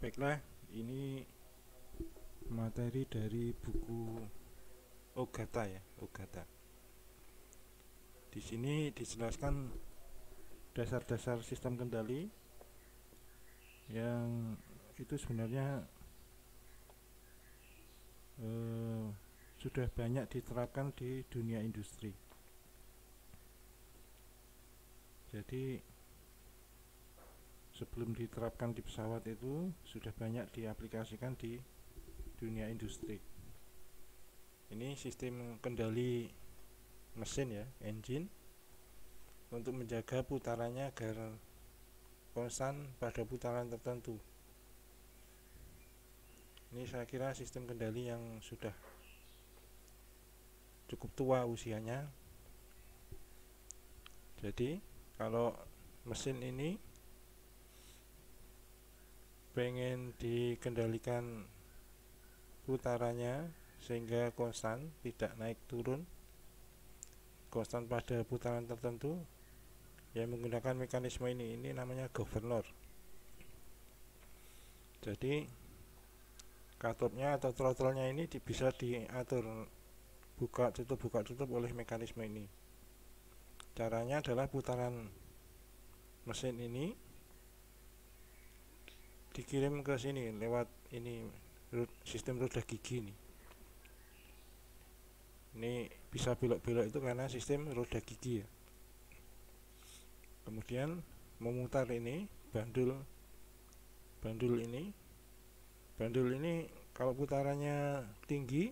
Baiklah, ini materi dari buku Ogata ya, Ogata. Di sini dijelaskan dasar-dasar sistem kendali yang itu sebenarnya sudah banyak diterapkan di dunia industri. Jadi sebelum diterapkan di pesawat itu sudah banyak diaplikasikan di dunia industri. Ini sistem kendali mesin ya, engine, untuk menjaga putarannya agar konstan pada putaran tertentu. Ini saya kira sistem kendali yang sudah cukup tua usianya. Jadi kalau mesin ini pengen dikendalikan putarannya sehingga konstan, tidak naik turun, konstan pada putaran tertentu, ya menggunakan mekanisme ini namanya governor. Jadi katopnya atau throttle-nya ini bisa diatur buka tutup oleh mekanisme ini. Caranya adalah putaran mesin ini dikirim ke sini lewat ini sistem roda gigi ini. Ini bisa belok-belok itu karena sistem roda gigi ya. Kemudian memutar ini bandul ini kalau putarannya tinggi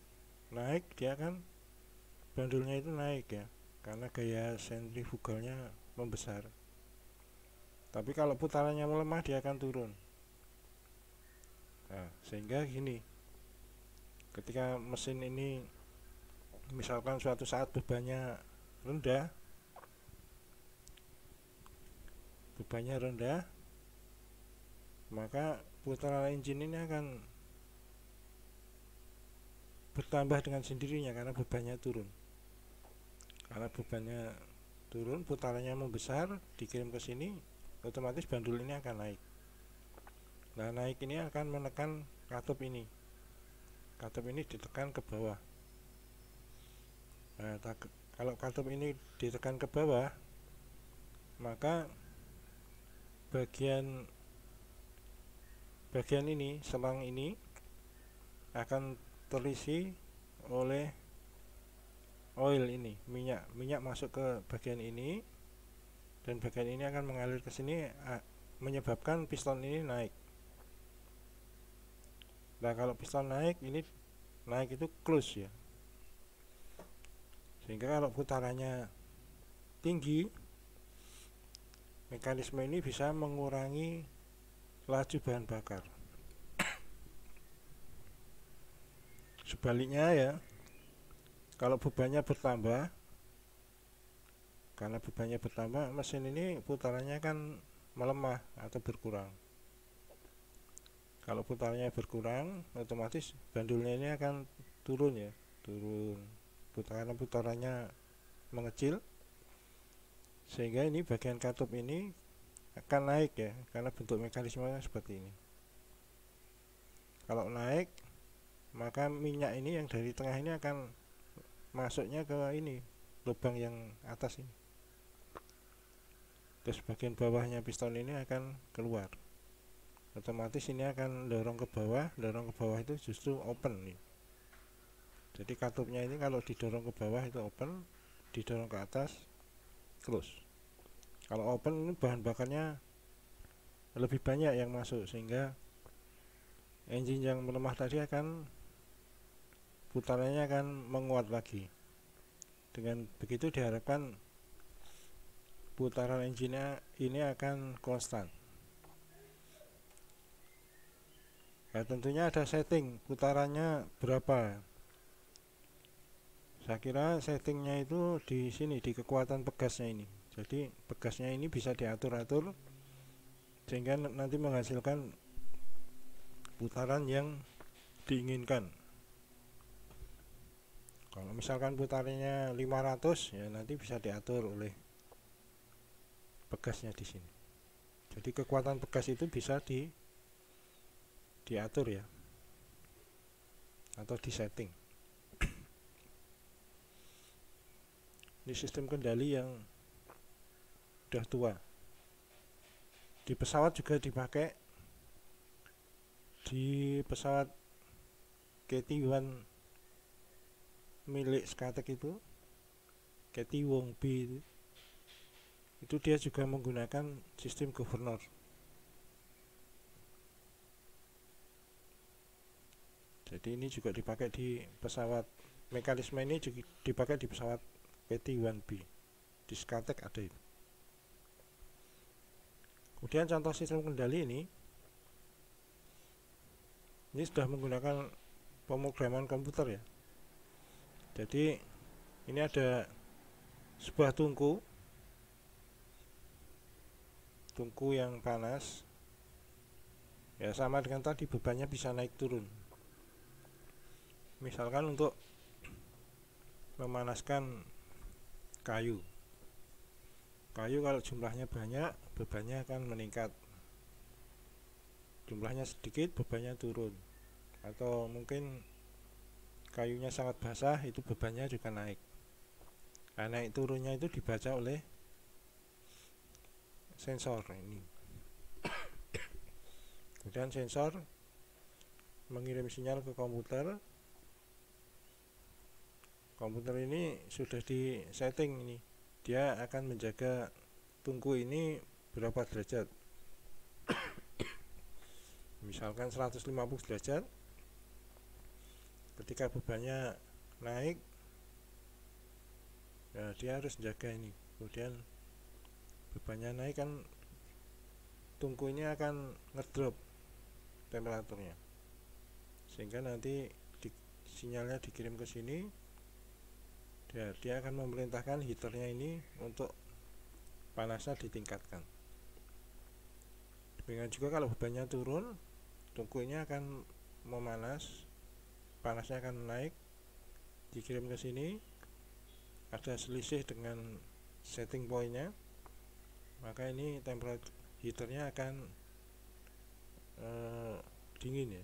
naik, dia kan bandulnya itu naik ya, karena gaya sentrifugalnya membesar. Tapi kalau putarannya melemah dia akan turun. Nah, sehingga gini, ketika mesin ini misalkan suatu saat bebannya rendah, maka putaran engine ini akan bertambah dengan sendirinya karena bebannya turun. Karena bebannya turun, putarannya membesar, dikirim ke sini, otomatis bandul ini akan naik. Nah, naik ini akan menekan katup ini. Katup ini ditekan ke bawah. Nah, kalau katup ini ditekan ke bawah, maka bagian ini, selang ini akan terisi oleh oil ini, minyak masuk ke bagian ini, dan bagian ini akan mengalir ke sini, menyebabkan piston ini naik. Nah, kalau piston naik itu close ya, sehingga kalau putarannya tinggi, mekanisme ini bisa mengurangi laju bahan bakar. Sebaliknya ya, kalau bebannya bertambah, karena bebannya bertambah, mesin ini putarannya kan melemah atau berkurang. Kalau putarannya berkurang, otomatis bandulnya ini akan turun ya, putarannya mengecil, sehingga ini bagian katup ini akan naik ya, karena bentuk mekanismenya seperti ini. Kalau naik, maka minyak ini yang dari tengah ini akan masuknya ke ini, lubang yang atas ini, terus bagian bawahnya piston ini akan keluar. Otomatis ini akan dorong ke bawah itu justru open nih. Jadi katupnya ini kalau didorong ke bawah itu open, didorong ke atas close. Kalau open ini bahan bakarnya lebih banyak yang masuk, sehingga engine yang melemah tadi akan putarannya akan menguat lagi. Dengan begitu diharapkan putaran engine ini akan konstan. Nah, tentunya ada setting putarannya berapa. Saya kira settingnya itu di sini, di kekuatan pegasnya ini. Jadi pegasnya ini bisa diatur-atur sehingga nanti menghasilkan putaran yang diinginkan. Kalau misalkan putarannya 500 ya, nanti bisa diatur oleh pegasnya di sini. Jadi kekuatan pegas itu bisa diatur ya, atau disetting. Ini sistem kendali yang udah tua. Di pesawat juga dipakai, di pesawat KT-1 milik Skatek itu, KT-1B itu dia juga menggunakan sistem governor. Jadi ini juga dipakai di pesawat, mekanisme ini juga dipakai di pesawat KT-1B, di Skatek ada itu. Kemudian contoh sistem kendali ini sudah menggunakan pemrograman komputer ya. Jadi ini ada sebuah tungku yang panas ya, sama dengan tadi bebannya bisa naik turun. Misalkan untuk memanaskan kayu kalau jumlahnya banyak, bebannya akan meningkat. Jumlahnya sedikit, bebannya turun. Atau mungkin kayunya sangat basah, itu bebannya juga naik. Nah, naik turunnya itu dibaca oleh sensor ini. Kemudian sensor mengirim sinyal ke komputer. Komputer ini sudah disetting ini. Dia akan menjaga tungku ini berapa derajat. Misalkan 150 derajat. Ketika bebannya naik, ya dia harus menjaga ini. Kemudian bebannya naik kan tungku ini akan ngedrop temperaturnya, sehingga nanti sinyalnya dikirim ke sini. Dia akan memerintahkan heaternya ini untuk panasnya ditingkatkan. Demikian juga kalau bebannya turun, tungku ini akan memanas, panasnya akan naik, dikirim ke sini. Ada selisih dengan setting pointnya, maka ini temperatur heaternya akan dingin ya,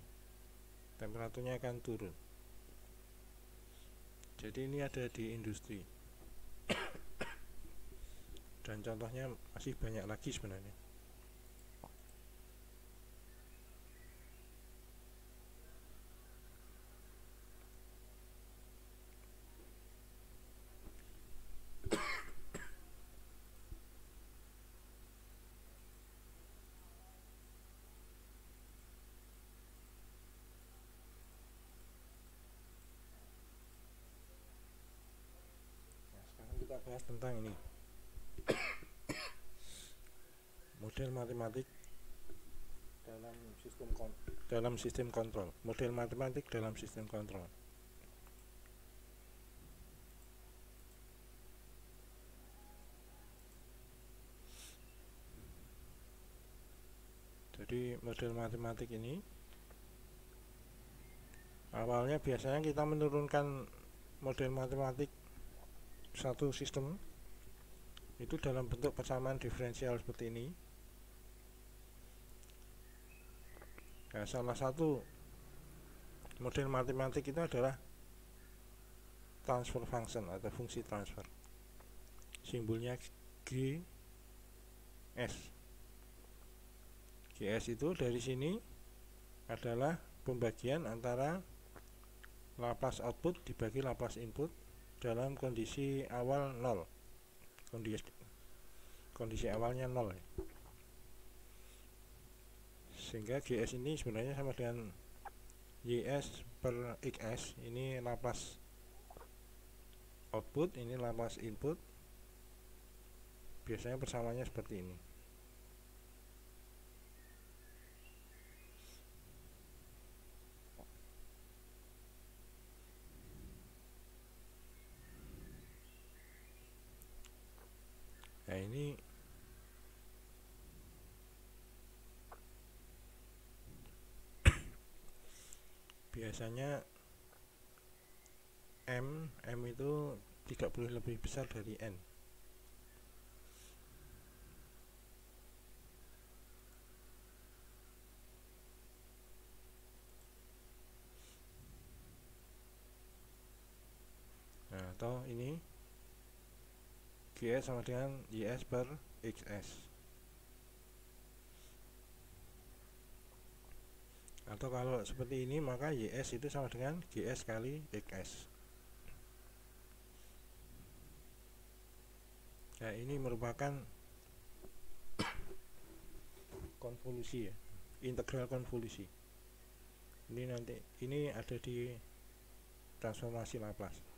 temperaturnya akan turun. Jadi ini ada di industri dan contohnya masih banyak lagi sebenarnya. Kita bahas tentang ini, model matematik dalam sistem kontrol. Model matematik dalam sistem kontrol. Jadi model matematik ini awalnya biasanya kita menurunkan model matematik satu sistem itu dalam bentuk persamaan diferensial seperti ini. Nah, salah satu model matematik itu adalah transfer function atau fungsi transfer. Simbolnya GS. GS itu dari sini adalah pembagian antara Laplace output dibagi Laplace input dalam kondisi awal 0. Kondisi awalnya 0 ya. Sehingga GS ini sebenarnya sama dengan YS per XS. Ini Laplace output, ini Laplace input. Biasanya persamanya seperti ini. Nah, ini biasanya M itu tidak boleh lebih besar dari N. atau ini GS sama dengan YS per XS, atau kalau seperti ini maka YS itu sama dengan GS kali XS. Nah, ini merupakan konvolusi ya, integral konvolusi. Ini nanti ini ada di transformasi Laplace.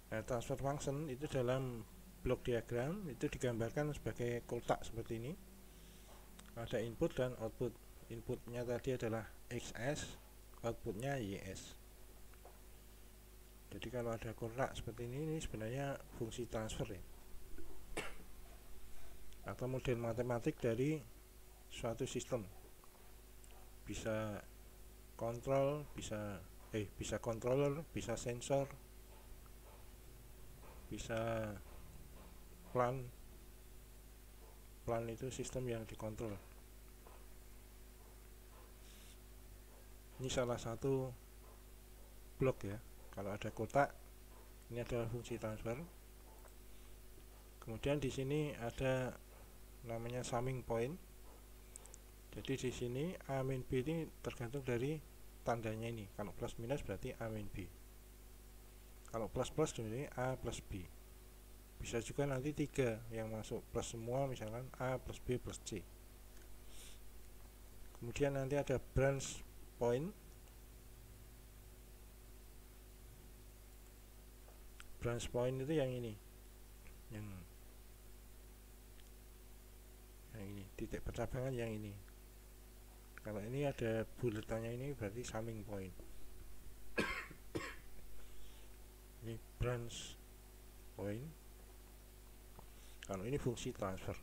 Nah, transfer function itu dalam blok diagram itu digambarkan sebagai kotak seperti ini. Ada input dan output. Inputnya tadi adalah XS, outputnya YS. Jadi kalau ada kotak seperti ini sebenarnya fungsi transfer ya, atau model matematik dari suatu sistem. Bisa kontrol, bisa controller, bisa sensor, bisa plan itu sistem yang dikontrol. Ini salah satu blok ya. Kalau ada kotak, ini adalah fungsi transfer. Kemudian di sini ada namanya summing point. Jadi di sini A min B ini tergantung dari tandanya ini. Kalau plus minus berarti A min B. Kalau plus plus jadi A plus B. Bisa juga nanti 3 yang masuk plus semua, misalkan A plus B plus C. Kemudian nanti ada branch point. Branch point itu yang ini, yang ini titik percabangan yang ini. Kalau ini ada buletannya ini berarti summing point. Ini branch point. Kalau ini fungsi transfer.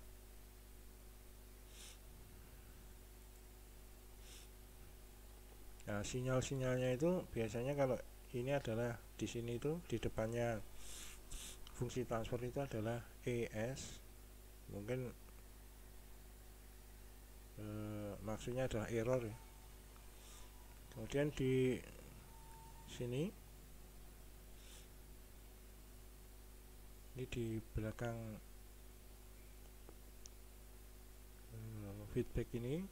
Nah, sinyal-sinyalnya itu biasanya kalau ini adalah di sini itu di depannya fungsi transfer itu adalah ES, mungkin maksudnya adalah error ya. Kemudian di sini ini di belakang feedback ini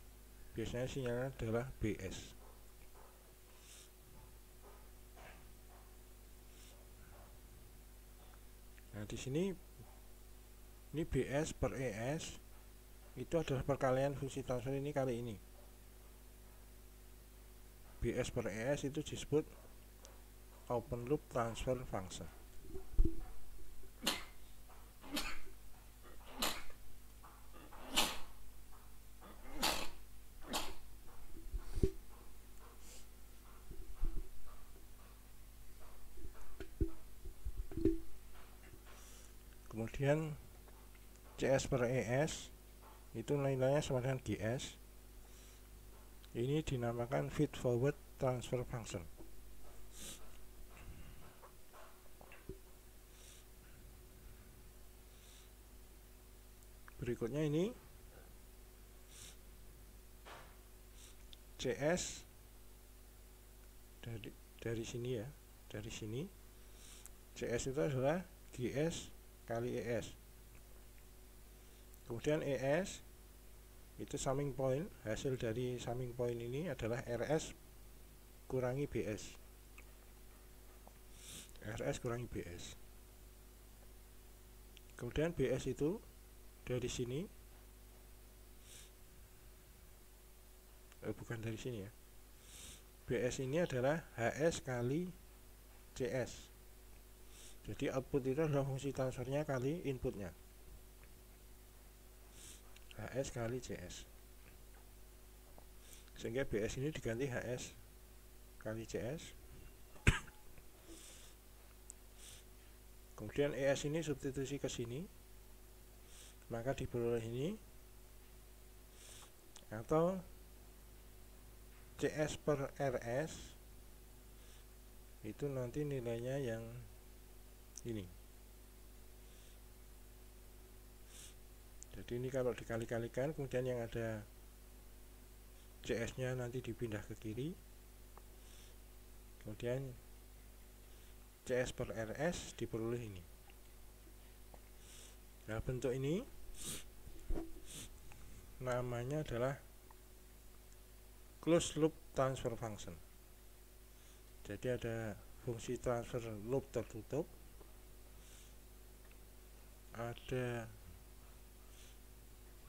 biasanya sinyalnya adalah BS. Nah, di sini ini BS per ES itu adalah perkalian fungsi transfer ini kali ini. BS per ES itu disebut open loop transfer function. Kemudian CS per ES itu nilainya sama dengan GS. Ini dinamakan feed forward transfer function. Berikutnya ini CS dari sini ya, dari sini CS itu adalah GS kali ES. Kemudian ES itu summing point, hasil dari summing point ini adalah RS kurangi BS. RS kurangi BS. Kemudian BS itu dari sini, bukan dari sini ya. BS ini adalah HS kali CS. Jadi output itu adalah fungsi transfernya kali inputnya. HS kali CS. Sehingga BS ini diganti HS kali CS. Kemudian ES ini substitusi ke sini, maka diperoleh ini, atau CS per RS itu nanti nilainya yang ini. Jadi ini kalau dikali-kalikan, kemudian yang ada CS nya nanti dipindah ke kiri, kemudian CS per RS diperoleh ini. Nah, bentuk ini namanya adalah closed loop transfer function. Jadi ada fungsi transfer loop tertutup, ada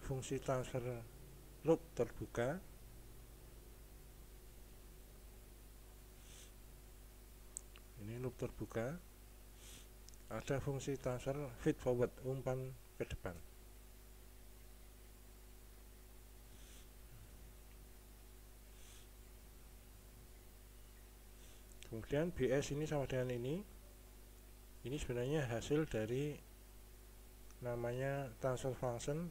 fungsi transfer loop terbuka, ini loop terbuka, ada fungsi transfer feed forward, umpan ke depan. Kemudian BS ini sama dengan ini sebenarnya hasil dari namanya transfer function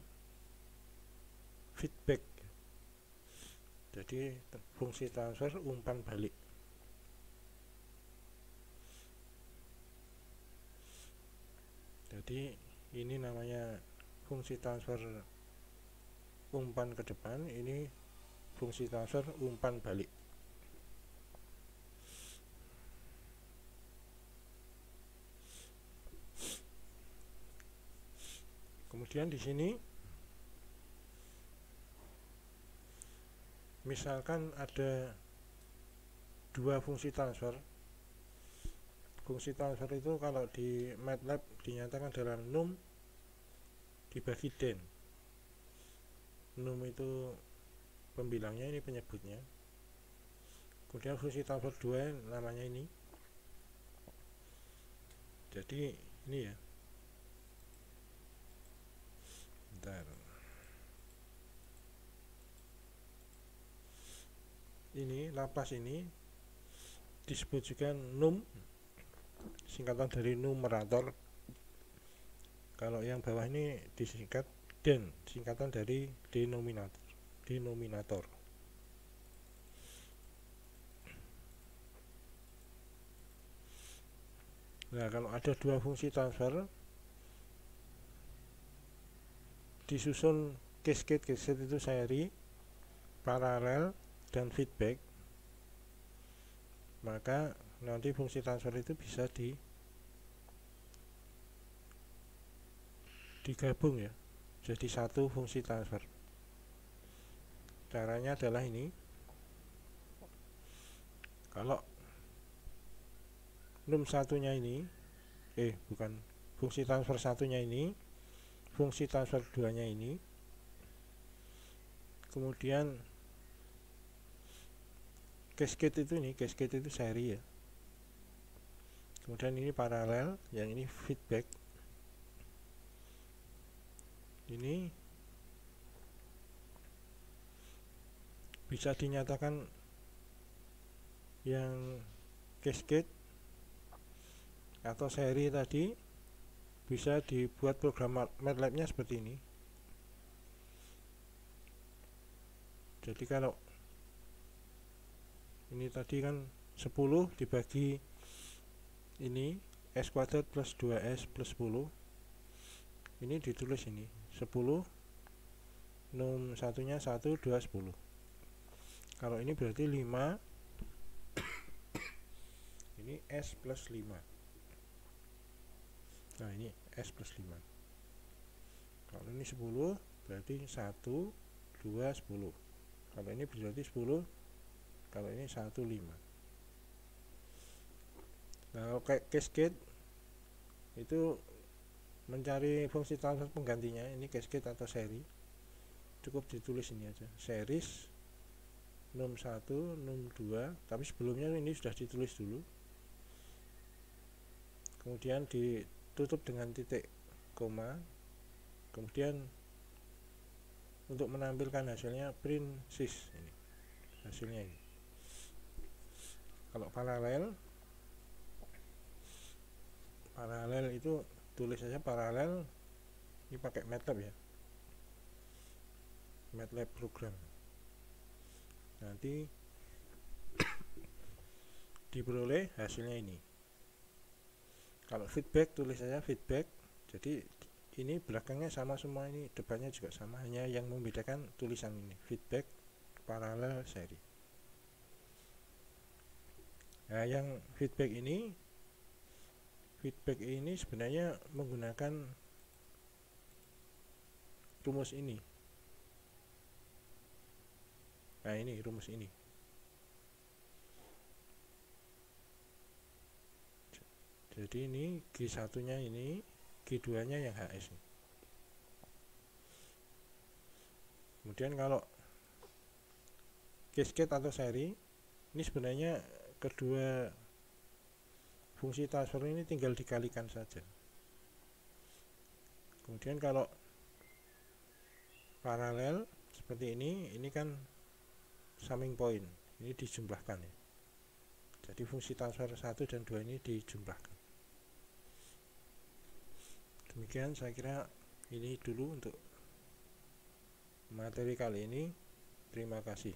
feedback. Jadi fungsi transfer umpan balik. Jadi ini namanya fungsi transfer umpan ke depan, ini fungsi transfer umpan balik. Kemudian di sini misalkan ada dua fungsi transfer. Fungsi transfer itu kalau di MATLAB dinyatakan dalam num dibagi den. Num itu pembilangnya, ini penyebutnya. Kemudian fungsi transfer 2 namanya ini. Jadi ini ya. Bentar. Ini Laplace ini disebut juga num, singkatan dari numerator. Kalau yang bawah ini disingkat den, singkatan dari denominator. Nah, kalau ada dua fungsi transfer disusun cascade itu seri, paralel, dan feedback, maka nanti fungsi transfer itu bisa digabung ya, jadi satu fungsi transfer. Caranya adalah ini. Kalau num satunya ini, bukan, fungsi transfer satunya ini, fungsi transfer 2-nya ini, kemudian cascade itu seri ya, kemudian ini paralel, yang ini feedback, ini bisa dinyatakan yang cascade atau seri tadi bisa dibuat program MATLAB-nya seperti ini. Jadi kalau ini tadi kan 10 dibagi ini S kuadrat plus 2S plus 10, ini ditulis ini 10, num satunya 1, 2, 10. Kalau ini berarti 5, ini S plus 5. Nah, ini S plus 5. Kalau ini 10 berarti 1, 2, 10. Kalau ini berarti 10, kalau ini 1, 5. Nah, kalau kayak cascade itu mencari fungsi transfer penggantinya, ini cascade atau seri, cukup ditulis ini aja, series num 1, num 2, tapi sebelumnya ini sudah ditulis dulu, kemudian ditutup dengan titik koma, kemudian untuk menampilkan hasilnya print sys, ini hasilnya ini. Kalau paralel itu tulis saja paralel, ini pakai MATLAB ya, MATLAB program, nanti diperoleh hasilnya ini. Kalau feedback tulis saja feedback, jadi ini belakangnya sama semua, ini depannya juga sama, hanya yang membedakan tulisan ini, feedback paralel seri. Nah, yang feedback ini sebenarnya menggunakan rumus ini. Nah, ini rumus ini. Jadi ini G1 nya ini, G2 nya yang HS. Kemudian kalau cascade atau seri, ini sebenarnya kedua fungsi transfer ini tinggal dikalikan saja. Kemudian kalau paralel seperti ini kan summing point, ini dijumlahkan ya. Jadi fungsi transfer 1 dan 2 ini dijumlahkan. Demikian saya kira ini dulu untuk materi kali ini. Terima kasih.